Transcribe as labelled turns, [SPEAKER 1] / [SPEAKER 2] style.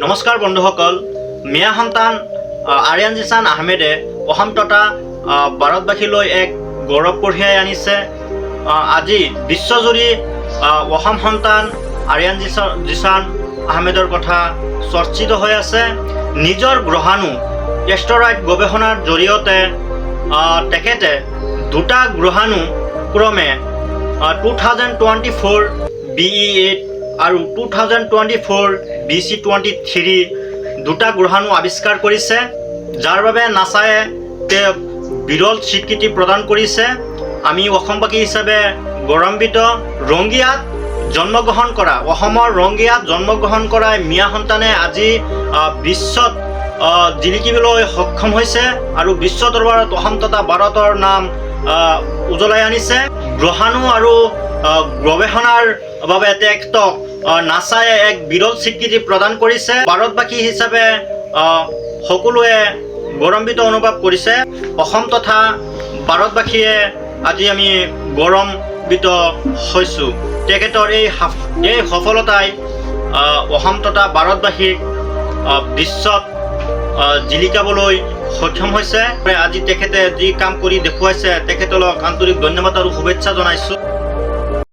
[SPEAKER 1] নমস্কাৰ বন্ধুসকল, মিয়া সন্তান আৰিয়ান জিছান আহমেদে অসম তথা ভাৰতবাসীলৈ এক গৌৰৱ কঢ়িয়াই আনিছে। আজি বিশ্বজুৰি অসম সন্তান আৰিয়ান জিছান আহমেদৰ কথা চৰ্চিত হৈ আছে। নিজৰ গ্ৰহাণু এষ্ট্ৰয়েড গৱেষণাৰ জৰিয়তে তেখেতে দুটা গ্ৰহাণু ক্ৰমে 2024 BE8 আৰু 2024 BC23 দুটা গ্ৰহাণু আৱিষ্কাৰ কৰিছে, যাৰ বাবে নাছায়ে তেওঁক বিৰল স্বীকৃতি প্ৰদান কৰিছে। আমি অসমবাসী হিচাপে গৌৰৱান্বিত। ৰংগিয়াত জন্মগ্ৰহণ কৰা অসমৰ ৰংগিয়াত জন্মগ্ৰহণ কৰা মিয়া সন্তানে আজি বিশ্বত জিলিকিবলৈ সক্ষম হৈছে আৰু বিশ্ব দৰবাৰত অসম তথা ভাৰতৰ নাম উজ্বলাই আনিছে। গ্ৰহাণু আৰু গৱেষণাৰ বাবে তেখেতক নাছায়ে এক বিৰল স্বীকৃতি প্ৰদান কৰিছে। ভাৰতবাসী হিচাপে সকলোৱে গৌৰৱান্বিত অনুভৱ কৰিছে। অসম তথা ভাৰতবাসীয়ে আজি আমি গৌৰৱান্বিত হৈছোঁ। তেখেতৰ এই সফলতাই অসম তথা ভাৰতবাসীক বিশ্বত জিলিকাবলৈ সক্ষম হৈছে। আজি তেখেতে যি কাম কৰি দেখুৱাইছে তেখেতক আন্তৰিক ধন্যবাদ আৰু শুভেচ্ছা জনাইছোঁ।